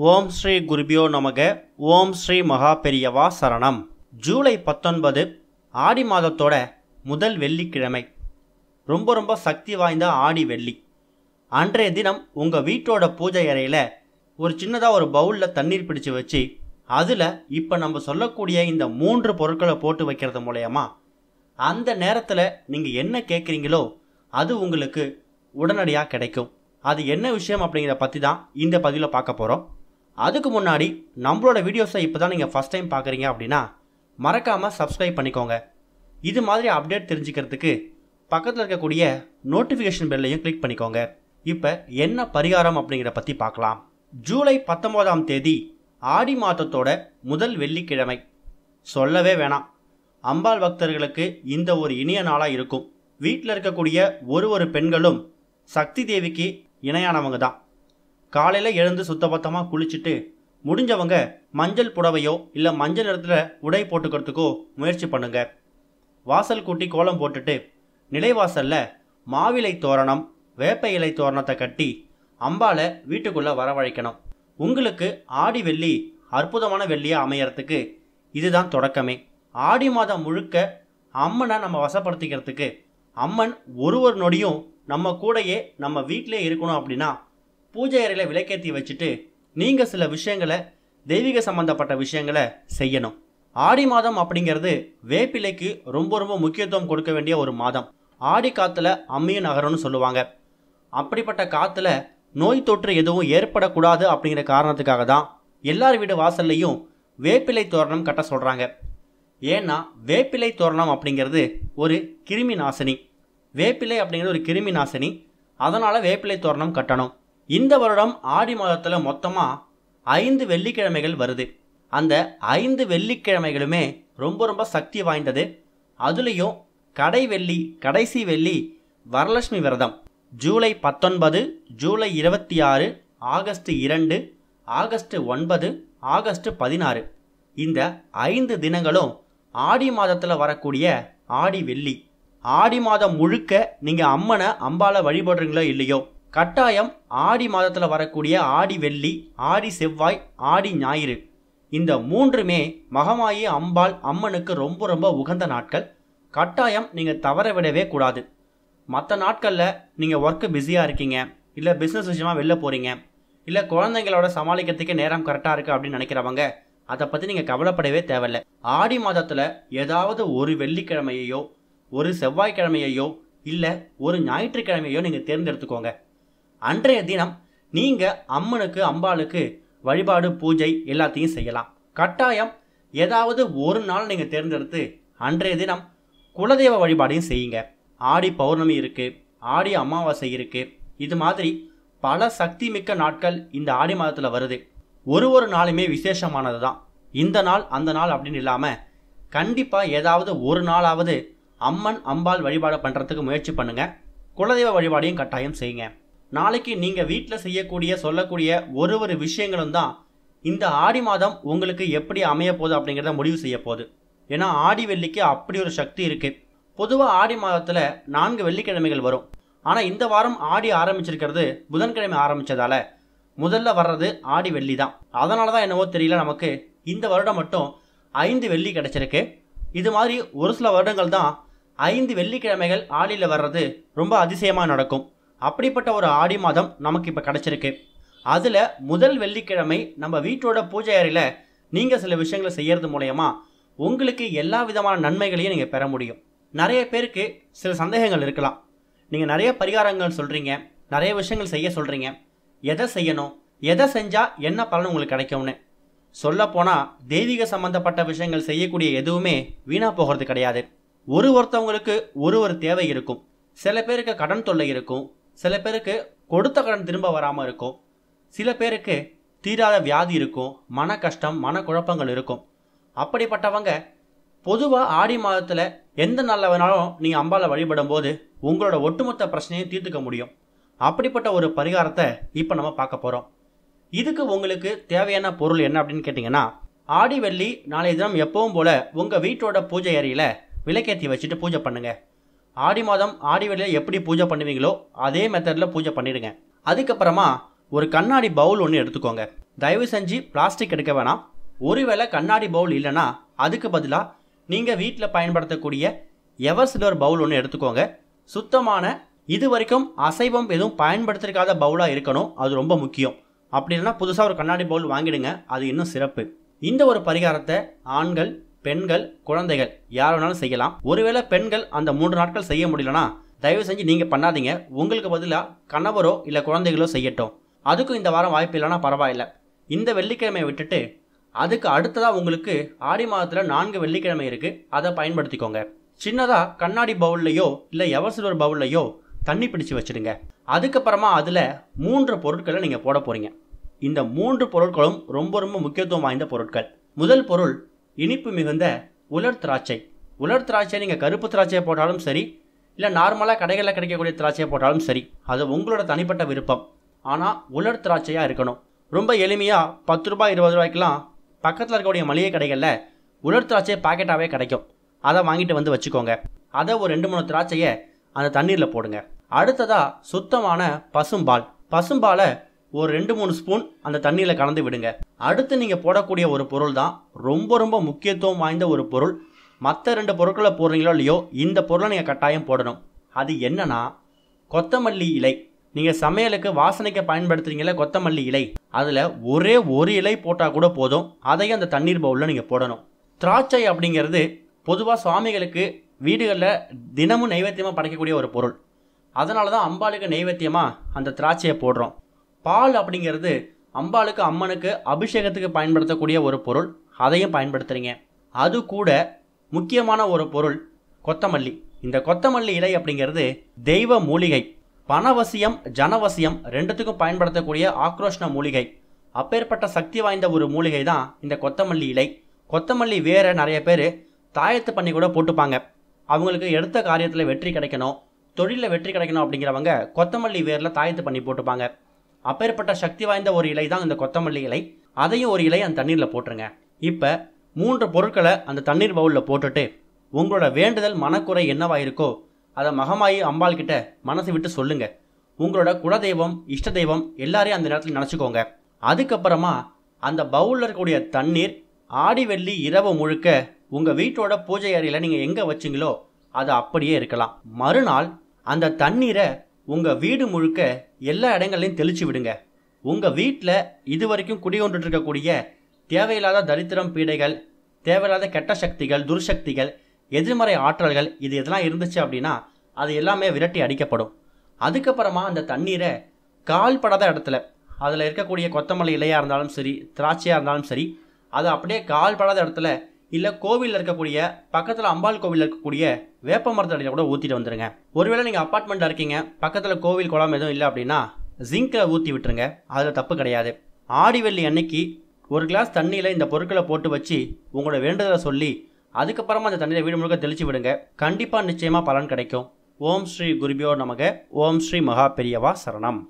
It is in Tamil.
ஓம் ஸ்ரீ குருபியோ நமக. ஓம் ஸ்ரீ மகா பெரியவா சரணம். ஜூலை 19 ஆடி மாதத்தோட முதல் வெள்ளிக்கிழமை. ரொம்ப சக்தி வாய்ந்த ஆடி வெள்ளி. அன்றைய தினம் உங்கள் வீட்டோட பூஜை அறையில் ஒரு சின்னதாக ஒரு பவுலில் தண்ணீர் பிடிச்சு வச்சு அதில் இப்போ நம்ம சொல்லக்கூடிய இந்த 3 பொருட்களை போட்டு வைக்கிறது மூலயமா அந்த நேரத்தில் நீங்கள் என்ன கேட்குறீங்களோ அது உங்களுக்கு உடனடியாக கிடைக்கும். அது என்ன விஷயம் அப்படிங்கிறத பற்றி தான் இந்த பதிவில் பார்க்க போகிறோம். அதுக்கு முன்னாடி நம்மளோட வீடியோஸை இப்போ தான் நீங்கள் ஃபஸ்ட் டைம் பார்க்குறீங்க அப்படின்னா மறக்காமல் சப்ஸ்கிரைப் பண்ணிக்கோங்க. இது மாதிரி அப்டேட் தெரிஞ்சுக்கிறதுக்கு பக்கத்தில் இருக்கக்கூடிய நோட்டிஃபிகேஷன் பெல்லையும் கிளிக் பண்ணிக்கோங்க. இப்போ என்ன பரிகாரம் அப்படிங்கிறத பற்றி பார்க்கலாம். ஜூலை 19ஆம் தேதி ஆடி மாதத்தோட முதல் வெள்ளிக்கிழமை. சொல்லவே வேணாம், அம்பாள் பக்தர்களுக்கு இந்த ஒரு இனிய நாளாக இருக்கும். வீட்டில் இருக்கக்கூடிய ஒரு பெண்களும் சக்தி தேவிக்கு இணையானவங்க தான். காலையில் எழுந்து சுத்தபத்தமாக குளிச்சுட்டு முடிஞ்சவங்க மஞ்சள் புடவையோ இல்லை மஞ்சள் நிறத்தில் உடை போட்டுக்கிறதுக்கோ முயற்சி பண்ணுங்க. வாசல் கூட்டி கோலம் போட்டுட்டு நிலைவாசலில் மாவிலை தோரணம் வேப்ப இலை தோரணத்தை கட்டி அம்பாளை வீட்டுக்குள்ளே வரவழைக்கணும். உங்களுக்கு ஆடி வெள்ளி அற்புதமான வெள்ளியாக அமையறதுக்கு இதுதான் தொடக்கமே. ஆடி மாதம் முழுக்க அம்மனை நம்ம வசப்படுத்திக்கிறதுக்கு அம்மன் ஒரு நொடியும் நம்ம கூடையே நம்ம வீட்டிலே இருக்கணும் அப்படின்னா பூஜை அறையில் விளக்கேற்றி வச்சுட்டு நீங்கள் சில விஷயங்களை தெய்வீக சம்பந்தப்பட்ட விஷயங்களை செய்யணும். ஆடி மாதம் அப்படிங்கிறது வேப்பிலைக்கு ரொம்ப முக்கியத்துவம் கொடுக்க வேண்டிய ஒரு மாதம். ஆடி காற்றுல அம்மியும் நகரம்னு சொல்லுவாங்க. அப்படிப்பட்ட காற்றுல நோய் தொற்று எதுவும் ஏற்படக்கூடாது அப்படிங்கிற காரணத்துக்காக தான் எல்லார் வீடு வாசல்லையும் வேப்பிலை தோரணம் கட்ட சொல்கிறாங்க. ஏன்னா வேப்பிலை தோரணம் அப்படிங்கிறது ஒரு கிருமி நாசினி. வேப்பிலை அப்படிங்கிறது ஒரு கிருமி நாசினி. அதனால் வேப்பிலை தோரணம் கட்டணும். இந்த வருடம் ஆடி மாதத்தில் மொத்தமாக 5 வெள்ளிக்கிழமைகள் வருது. அந்த 5 வெள்ளிக்கிழமைகளுமே ரொம்ப சக்தி வாய்ந்தது. அதுலேயும் கடைசி வெள்ளி வரலட்சுமி விரதம். July 19, July 26, August 2, August 9, August 16 இந்த 5 தினங்களும் ஆடி மாதத்தில் வரக்கூடிய ஆடி வெள்ளி. ஆடி மாதம் முழுக்க நீங்கள் அம்பாளை வழிபடுறீங்களோ இல்லையோ, கட்டாயம் ஆடி மாதத்தில் வரக்கூடிய ஆடி வெள்ளி, ஆடி செவ்வாய், ஆடி ஞாயிறு இந்த 3மே மகமாயி அம்பாள் அம்மனுக்கு ரொம்ப உகந்த நாட்கள். கட்டாயம் நீங்கள் தவற விடவே கூடாது. மற்ற நாட்களில் நீங்கள் ஒர்க்கு பிஸியாக இருக்கீங்க, இல்லை பிஸ்னஸ் விஷயமாக வெளில போகிறீங்க, இல்லை குழந்தைங்களோட சமாளிக்கிறதுக்கு நேரம் கரெக்டாக இருக்குது அப்படின்னு நினைக்கிறவங்க அதை பற்றி நீங்கள் கவலைப்படவே தேவையில்லை. ஆடி மாதத்தில் ஏதாவது ஒரு வெள்ளிக்கிழமையோ ஒரு செவ்வாய்க்கிழமையோ இல்லை ஒரு ஞாயிற்றுக்கிழமையோ நீங்கள் தேர்ந்தெடுத்துக்கோங்க. அன்றைய தினம் நீங்கள் அம்பாளுக்கு வழிபாடு பூஜை எல்லாத்தையும் செய்யலாம். கட்டாயம் ஏதாவது ஒரு நாள் நீங்கள் தேர்ந்தெடுத்து அன்றைய தினம் குலதெய்வ வழிபாடையும் செய்யுங்க. ஆடி பௌர்ணமி இருக்குது, ஆடி அமாவாசை இருக்குது. இது மாதிரி பல சக்தி மிக்க நாட்கள் இந்த ஆடி மாதத்தில் வருது. ஒரு நாளுமே விசேஷமானது தான். இந்த நாள் அந்த நாள் அப்படின்னு இல்லாமல் கண்டிப்பாக ஏதாவது ஒரு நாளாவது அம்பாள் வழிபாடு பண்ணுறதுக்கு முயற்சி பண்ணுங்கள். குலதெய்வ வழிபாடையும் கட்டாயம் செய்யுங்க. நாளைக்கு நீங்கள் வீட்டில் சொல்லக்கூடிய ஒரு விஷயங்களும் தான் இந்த ஆடி மாதம் உங்களுக்கு எப்படி அமைய போகுது அப்படிங்கிறத முடிவு செய்ய போகுது. ஏன்னா ஆடி வெள்ளிக்கு அப்படி ஒரு சக்தி இருக்குது. பொதுவாக ஆடி மாதத்தில் 4 வெள்ளிக்கிழமைகள் வரும். ஆனால் இந்த வாரம் ஆடி ஆரம்பிச்சிருக்கிறது புதன்கிழமை ஆரம்பித்ததால முதல்ல வர்றது ஆடி வெள்ளி தான். அதனால தான் என்னவோ தெரியல, நமக்கு இந்த வருடம் மட்டும் 5 வெள்ளி கிடச்சிருக்கு. இது மாதிரி ஒரு சில வருடங்கள் தான் 5 வெள்ளிக்கிழமைகள் ஆடியில் வர்றது ரொம்ப அதிசயமாக நடக்கும். அப்படிப்பட்ட ஒரு ஆடி மாதம் நமக்கு இப்போ கிடச்சிருக்கு. அதில் முதல் வெள்ளிக்கிழமை நம்ம வீட்டோட பூஜை அறையில் நீங்கள் சில விஷயங்களை செய்கிறது மூலயமா உங்களுக்கு எல்லா விதமான நன்மைகளையும் நீங்கள் பெற முடியும். நிறைய பேருக்கு சில சந்தேகங்கள் இருக்கலாம். நீங்கள் நிறைய பரிகாரங்கள் சொல்கிறீங்க, நிறைய விஷயங்கள் செய்ய சொல்கிறீங்க. எதை செய்யணும், எதை செஞ்சால் என்ன பலன் உங்களுக்கு கிடைக்கும்னு. சொல்லப்போனால் தெய்வீக சம்பந்தப்பட்ட விஷயங்கள் செய்யக்கூடிய எதுவுமே வீணாக போகிறது கிடையாது. ஒருத்தவங்களுக்கு ஒரு தேவை இருக்கும். சில பேருக்கு கடன் தொல்லை இருக்கும், சில பேருக்கு கொடுத்த கடன் திரும்ப வராமல் இருக்கும், சில பேருக்கு தீராத வியாதி இருக்கும், மன கஷ்டம் மன குழப்பங்கள் இருக்கும். அப்படிப்பட்டவங்க பொதுவாக ஆடி மாதத்தில் எந்த நாளில் வேணாலும் நீங்கள் அம்பாளை வழிபடும் போது உங்களோட ஒட்டுமொத்த பிரச்சனையும் தீர்த்துக்க முடியும். அப்படிப்பட்ட ஒரு பரிகாரத்தை இப்போ நம்ம பார்க்க போகிறோம். இதுக்கு உங்களுக்கு தேவையான பொருள் என்ன அப்படின்னு கேட்டிங்கன்னா, ஆடி வெள்ளி நாளைய தினம் எப்பவும் போல் உங்கள் வீட்டோட பூஜை அறையில் விளக்கேற்றி வச்சுட்டு பூஜை பண்ணுங்கள். ஆடி மாதம் ஆடி வெள்ளியில் எப்படி பூஜை பண்ணுவீங்களோ அதே மெத்தடில் பூஜை பண்ணிடுங்க. அதுக்கப்புறமா ஒரு கண்ணாடி பவுல் ஒன்று எடுத்துக்கோங்க. தயவு செஞ்சு பிளாஸ்டிக் எடுக்க வேணாம். ஒருவேளை கண்ணாடி பவுல் இல்லைன்னா அதுக்கு பதிலாக நீங்கள் வீட்டில் பயன்படுத்தக்கூடிய எவர் சில்வர் பவுல் ஒன்று எடுத்துக்கோங்க. சுத்தமான இது வரைக்கும் அசைவம் எதுவும் பயன்படுத்திருக்காத பவுலாக இருக்கணும், அது ரொம்ப முக்கியம். அப்படி இல்லைன்னா புதுசாக ஒரு கண்ணாடி பவுல் வாங்கிடுங்க, அது இன்னும் சிறப்பு. இந்த ஒரு பரிகாரத்தை ஆண்கள், பெண்கள், குழந்தைகள் யார் வேணாலும் செய்யலாம். ஒருவேளை பெண்கள் அந்த 3 நாட்கள் செய்ய முடியலன்னா தயவு செஞ்சு நீங்கள் பண்ணாதீங்க, உங்களுக்கு பதிலாக கணவரோ இல்லை குழந்தைகளோ செய்யட்டும். அதுக்கும் இந்த வாரம் வாய்ப்பு இல்லைன்னா பரவாயில்ல. இந்த வெள்ளிக்கிழமையை விட்டுட்டு அதுக்கு அடுத்ததாக உங்களுக்கு ஆடி மாதத்தில் 4 வெள்ளிக்கிழமை இருக்குது, அதை பயன்படுத்திக்கோங்க. சின்னதாக கண்ணாடி பவுல்லையோ இல்லை எவர் சில்வர் பவுல்லையோ தண்ணி பிடிச்சி வச்சுடுங்க. அதுக்கப்புறமா அதில் 3 பொருட்களை நீங்கள் போட போகிறீங்க. இந்த 3 பொருட்களும் ரொம்ப ரொம்ப முக்கியத்துவம் வாய்ந்த பொருட்கள். முதல் பொருள் இனிப்பு மிகுந்த உலர் திராட்சை. உலர் திராட்சை நீங்கள் கருப்பு திராட்சையை போட்டாலும் சரி, இல்லை நார்மலாக கடைகளில் கிடைக்கக்கூடிய திராட்சையை போட்டாலும் சரி, அது உங்களோட தனிப்பட்ட விருப்பம். ஆனால் உலர் திராட்சையாக இருக்கணும். ரொம்ப எளிமையாக 10 ரூபாய் 20 ரூபாய்க்கெலாம் பக்கத்தில் இருக்கக்கூடிய மளிகை கடைகளில் உலர் திராட்சை பாக்கெட்டாகவே கிடைக்கும். அதை வாங்கிட்டு வந்து வச்சுக்கோங்க. அதை ஒரு 2-3 திராட்சையை அந்த தண்ணீரில் போடுங்க. அடுத்ததாக சுத்தமான பசும்பால். பசும்பாலை ஒரு 2-3 ஸ்பூன் அந்த தண்ணியில் கலந்து விடுங்க. அடுத்து நீங்கள் போடக்கூடிய ஒரு பொருள் தான் ரொம்ப ரொம்ப முக்கியத்துவம் வாய்ந்த ஒரு பொருள். மற்ற 2 பொருட்களை போடுறீங்களோ இல்லையோ, இந்த பொருளை நீங்கள் கட்டாயம் போடணும். அது என்னன்னா கொத்தமல்லி இலை. நீங்கள் சமையலுக்கு வாசனைக்கு பயன்படுத்துறீங்களே கொத்தமல்லி இலை, அதில் ஒரே ஒரு இலை போட்டால் கூட போதும். அதையும் அந்த தண்ணீர் பவுலில் நீங்கள் போடணும். திராட்சை அப்படிங்கிறது பொதுவாக சுவாமிகளுக்கு வீடுகளில் தினமும் நைவேத்தியமாக படைக்கக்கூடிய ஒரு பொருள். அதனால தான் அம்பாளுக்கு நைவேத்தியமாக அந்த திராட்சையை போடுறோம். பால் அப்படிங்கிறது அம்பாளுக்கு அம்மனுக்கு அபிஷேகத்துக்கு பயன்படுத்தக்கூடிய ஒரு பொருள், அதையும் பயன்படுத்துகிறீங்க. அது கூட முக்கியமான ஒரு பொருள் கொத்தமல்லி. இந்த கொத்தமல்லி இலை அப்படிங்கிறது தெய்வ மூலிகை. பணவசியம் ஜனவசியம் ரெண்டுத்துக்கும் பயன்படுத்தக்கூடிய ஆக்ரோஷ்ண மூலிகை. அப்பேற்பட்ட சக்தி வாய்ந்த ஒரு மூலிகை தான் இந்த கொத்தமல்லி இலை. கொத்தமல்லி வேற நிறைய பேர் தாயத்து பண்ணி கூட போட்டுப்பாங்க. அவங்களுக்கு எடுத்த காரியத்தில் வெற்றி கிடைக்கணும், தொழிலில் வெற்றி கிடைக்கணும் அப்படிங்கிறவங்க கொத்தமல்லி வேரில் தாயத்து பண்ணி போட்டுப்பாங்க. அப்பேற்பட்ட சக்தி வாய்ந்த ஒரு இலை தான் இந்த கொத்தமல்லி இலை. அதையும் ஒரு இலை அந்த தண்ணீரில் போட்டுருங்க. இப்போ 3 பொருட்களை அந்த தண்ணீர் பவுலில் போட்டுட்டு உங்களோட வேண்டுதல் மனக்குறை என்னவா இருக்கோ அதை மகமாயி அம்பாள் கிட்ட மனசு விட்டு சொல்லுங்க. உங்களோட குலதெய்வம், இஷ்ட தெய்வம் எல்லாரையும் அந்த நேரத்தில் நினச்சிக்கோங்க. அதுக்கப்புறமா அந்த பவுலில் இருக்கக்கூடிய தண்ணீர் ஆடி வெள்ளி இரவு முழுக்க உங்கள் வீட்டோட பூஜை அறையில் நீங்கள் எங்கே வச்சிங்களோ அது அப்படியே இருக்கலாம். மறுநாள் அந்த தண்ணீரை உங்கள் வீடு முழுக்க எல்லா இடங்கள்லையும் தெளிச்சு விடுங்க. உங்கள் வீட்டில் இது வரைக்கும் குடிகொண்டுட்டு இருக்கக்கூடிய தேவையில்லாத தரித்திரம், பீடைகள், தேவையில்லாத கெட்ட சக்திகள், துர்சக்திகள், எதிர்மறை ஆற்றல்கள் இது எதெல்லாம் இருந்துச்சு அப்படின்னா அது எல்லாமே விரட்டி அடிக்கப்படும். அதுக்கப்புறமா அந்த தண்ணீரை கால்படாத இடத்துல, அதில் இருக்கக்கூடிய கொத்தமல்லி இலையாக இருந்தாலும் சரி, திராட்சையாக இருந்தாலும் சரி, அதை அப்படியே கால்படாத இடத்துல இல்லை கோவிலில் இருக்கக்கூடிய பக்கத்தில் அம்பாள் கோவிலில் இருக்கக்கூடிய வேப்ப மரத்தடியில் கூட ஊற்றிட்டு வந்துடுங்க. ஒருவேளை நீங்கள் அப்பார்ட்மெண்ட்டில் இருக்கீங்க, பக்கத்தில் கோவில் குளம் எதுவும் இல்லை அப்படின்னா ஜிங்கில் ஊற்றி விட்டுருங்க, அதில் தப்பு கிடையாது. ஆடி வெள்ளி அன்னைக்கு ஒரு கிளாஸ் தண்ணியில் இந்த பொருட்களை போட்டு வச்சு உங்களோட வேண்டுதலை சொல்லி அதுக்கப்புறமா அந்த தண்ணீரை வீடு முழுக்க தெளிச்சு விடுங்க. கண்டிப்பாக நிச்சயமாக பலன் கிடைக்கும். ஓம் ஸ்ரீ குருபியோ நமக. ஓம் ஸ்ரீ மகா பெரியவா சரணம்.